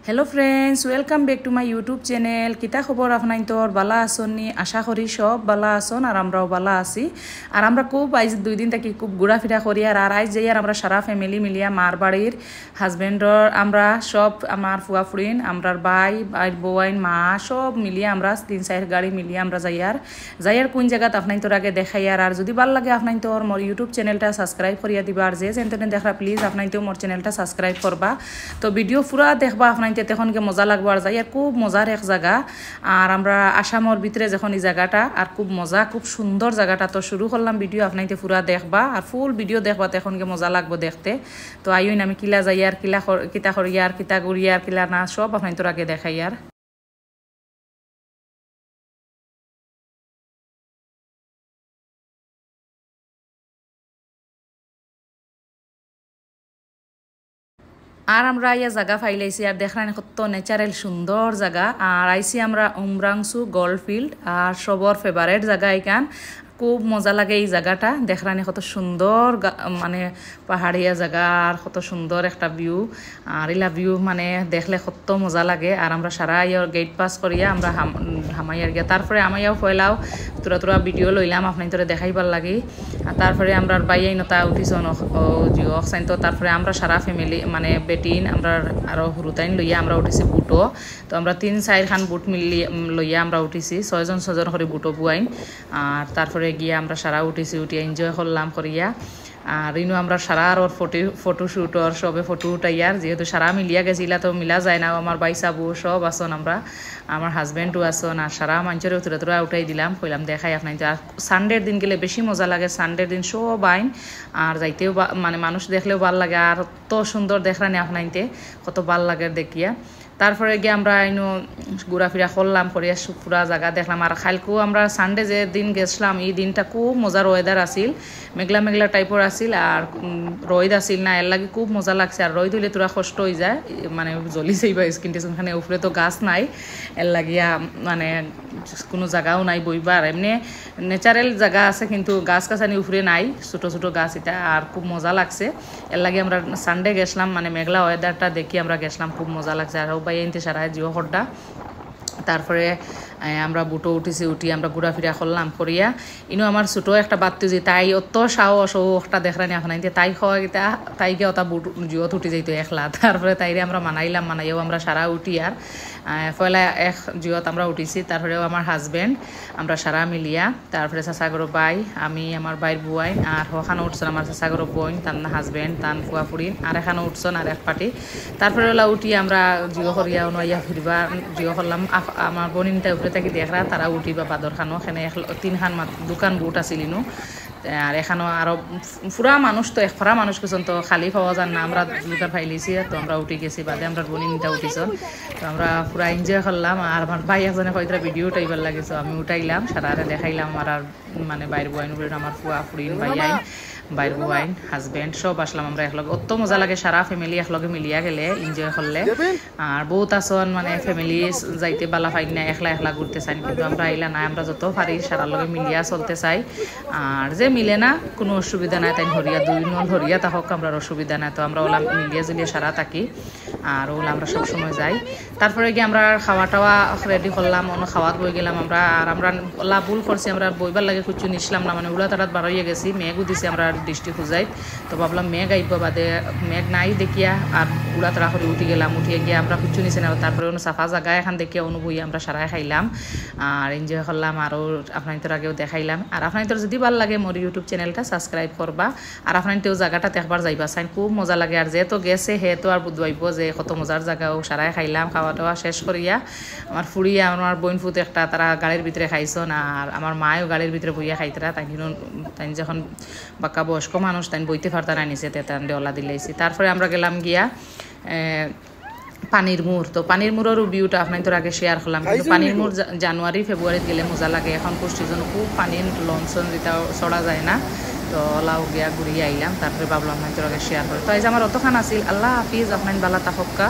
Hello friends welcome back to my YouTube channel किता खबर আপনাই তোর বালা আসনি আশা করি সব বালা আসন আর আমরাও বালা আছি আর আমরা খুব আজ দুই দিন থেকে খুব ঘোরাফেরা করি আর আজ যাই আর আমরা সারা ফ্যামিলি মিলিয়া মার বাড়ির হাজবেন্ডর আমরা সব আমার ফুয়া ফুরিন আমরার ভাই ভাই বউয়াইন মা সব মিলিয়ে আমরা 3-4 গাড়ি মিলিয়ে আমরা যাই আর কোন জায়গাত আপনাই তোর আগে দেখাই আর যদি ভাল লাগে আপনাই তোর মোর ইউটিউব চ্যানেলটা সাবস্ক্রাইব করিয়া দিবা আর যে যেন দেখা প্লিজ আপনাই তো মোর চ্যানেলটা সাবস্ক্রাইব করবা তো ভিডিও পুরা দেখবা আপনাই তখন কে মজা লাগবো আর যাই আর খুব মজার এক জায়গা আর আমরা আসামর ভিতরে যখন এই জায়গাটা আর খুব মজা খুব সুন্দর জায়গাটা তো শুরু করলাম ভিডিও আপনাইতে পুরা দেখবা আর ফুল ভিডিও দেখবা তখন কে মজা লাগবো দেখতে তো আইন আমি কিলা যাই আর কিতা করিয়া আর কিতা করিয়া আর কিলা না সব আপনাই তোর আগে দেখাই আর আর আমরা ইয়া জায়গা ফাইলাইছি আর দেখলাম কত ন্যাচারাল সুন্দর জায়গা আর আইসি আমরা উমরাংসু গোল্ড ফিল্ড আর সবর ফেভারেট জায়গা এখান খুব মজা লাগে এই জায়গাটা দেখলানি কত সুন্দর মানে পাহাড়িয়া জায়গা আর কত সুন্দর একটা ভিউ আর এলা ভিউ মানে দেখলে কত মজা লাগে আর আমরা সারা ইয়ার গেট পাস করিয়া আমরা হামাইয়ার গিয়া তারপরে আমাইয়াও ফয়লাও তোরা ভিডিও লইলাম আপনার তোরে দেখাইবার লাগি আর তারপরে আমরা বাইয়াই নতা উঠিছন জিও অক্সাইন তো তারপরে আমরা সারা ফ্যামিলি মানে বেটিন আমরা আরও হুরুতাইন লইয়া আমরা উঠিছি বুটো তো আমরা 3-4 খান বুট মিলি লইয়া আমরা উঠিছি 6জন করে বুটো বুয়াইন আর তারপরে গিয়ে আমরা সারা উঠেছি উঠে এনজয় করলাম করিয়া আর ইনো আমরা সারা আর ওর ফটোশ্যুট ওর সবে ফটো উঠাইয়ার যেহেতু সারা মিলিয়া গেছিলা তো মিলা যায় না আমার বাইসাবু সব আসন আমরা আমার হাজব্যান্ডও আসন আর সারা মানুষের তোরা উঠাই দিলাম কইলাম দেখাই আপনার আর সানডের দিন গেলে বেশি মজা লাগে সানডের দিন সব আইন আর যাইতেও মানে মানুষ দেখলেও ভাল লাগে আর কত সুন্দর দেখরানি আপনাইতে কত ভাল লাগে দেখিয়া তারপরে গিয়ে আমরা ইনো ঘোরাফেরা করলাম করিয়া পুরা জায়গা দেখলাম আর খালকেও আমরা সানডে যে দিন গেছিলাম এই দিনটা খুব মজার ওয়েদার আসিল মেঘলা মেঘলা টাইপের আসিল আর রোদ আসিল না এর লাগে খুব মজা লাগছে আর রোদ হইলে তোরা কষ্ট হয়ে যায় মানে জ্বলি যাইবা স্কিন টিসনখানে উপরে তো গাছ নাই এর লাগিয়া মানে কোনো জায়গাও নাই বইবার এমনি ন্যাচারাল জায়গা আছে কিন্তু গাছ গাছানি উপরে নাই ছোটো ছোটো গাছ এটা আর খুব মজা লাগছে এর লাগে আমরা সানডে গেছিলাম মানে মেঘলা ওয়েদারটা দেখি আমরা গেছিলাম খুব মজা লাগছে আর বাই এনতে সারা জিও হড্ডা তারপরে আমরা বুটো উঠি আমরা ঘোরাফেরা করলাম করিয়া ইনো আমার ছোটো একটা বাত্তি যে তাই অত সাহস ও একটা দেখরানি আপনার তাই খাওয়া গিতা তাইকে ওটা বুট জিওত উঠি যাইতো একলা তারপরে তাইরে আমরা মানাইও আমরা সারা উঠি আর পয়লা এক জিওত আমরা উঠিছি তারপরেও আমার হাজব্যান্ড আমরা সারা মিলিয়া তারপরে চাচাগর বাই আমি আমার বাইর বুয়াইন আর ওখানে উঠছেন আমার চাচাগর বোন তার হাজব্যান্ড তান ফুয়া ফুরিন আর এখানে উঠছেন আর এক পার্টি তারপরে ওলা উঠি আমরা জিও করিয়া নইয়া ফিরবা জিও করলাম আমার বোনিনটা উপরে থাকি দেখরা তারা উঠিবা বাদর খানো এখানে 3 খান দোকান বুট আসিলিনো আর এখানেও আরও পুরা মানুষ তো একফরা মানুষ গেছেন তো খালি পাওয়া যান না আমরা দুটার ফাইলিছি তো আমরা উঠে গেছি বাদে আমরা বোনিনটা উঠিছন তো আমরা পুরা এনজয় করলাম আর আমার ভাই একজনে কয়টা ভিডিও উঠাইবার লাগেছে আমি উঠাইলাম সারারে দেখাইলাম আর মানে বাইর বয়ান আমার ফুয়া ফুরিন ভাইয়াই বাইর বয়াইন হাজব্যান্ড সব আসলাম আমরা একলগে অত মজা লাগে সারা ফ্যামিলি একলগে মিলিয়া গেলে এনজয় করলে আর বহুত আসন মানে ফ্যামিলি যাইতে বালা পাই না একলা ঘুরতে চাই কিন্তু আমরা আইলা না আমরা যত পারি সারার লগে মিলিয়া চলতে চাই আর যে মিলে না কোনো অসুবিধা নাই তাই হরিয়া 2 নল হরিয়া থাকক আমরা অসুবিধা নাই তো আমরা ওলা মিলিয়া জুলিয়া সারা থাকি আর ওলা আমরা সবসময় যাই তারপরে গিয়ে আমরা খাওয়া টাওয়া রেডি করলাম অন্য খাওয়াত বই গেলাম আমরা আর আমরা ওলা ভুল করছি আমরা বইবার লাগে কিছু নিছিলাম না মানে উলা তারাত বারোইয়া গেছি মেঘও দিছি আমরা দৃষ্টি খুঁজাই তো ভাবলাম মেঘ আইব বাদে মেঘ নাই দেখিয়া আর উড়া তারা করে উঠে গেলাম উঠিয়ে গিয়ে আমরা কিছু নিছি না তারপরে অন্য সাফা জায়গা এখান দেখিয়া অনুভূই আমরা সারাই খাইলাম আর এনজয় করলাম আরও আপনার আগেও দেখাইলাম আর আপনার যদি ভাল লাগে মোর ইউটিউব চ্যানেলটা সাবস্ক্রাইব করবা আর আপনার জায়গাটা দেখবার যাইবা চাই খুব মজা লাগে আর যেহেতু গেছে হে তো আর বুধবাইব যে কত মজার জায়গাও সারাই খাইলাম খাওয়া টাওয়া শেষ করিয়া আমার ফুড়িয়া আমার বোন ফুত একটা তারা গাড়ির ভিতরে খাইছন আর আমার মায়ও গাড়ির ভিতরে বইয়া খাইতরা তাই যখন বাক্কা বয়স্ক মানুষ তাই বইতে পারতা না নিচে তেতান দেওয়ালা দিলাইছি তারপরে আমরা গেলাম গিয়া পানির মুর তো পানির মুরের ভিউটা আপনার তোর আগে শেয়ার করলাম কিন্তু পানির মুর জানুয়ারি ফেব্রুয়ারিত গেলে মজা লাগে এখন পুষ্টির জন্য খুব পানির লঞ্চন যেটা চড়া যায় না তো ওলাও গিয়া ঘুরিয়ে আইলাম তারপরে ভাবলাম আপনার তোর আগে শেয়ার করে তো আজ আমার অতখান আসিল আল্লাহ হাফিজ আপনার বালা তাহক্কা।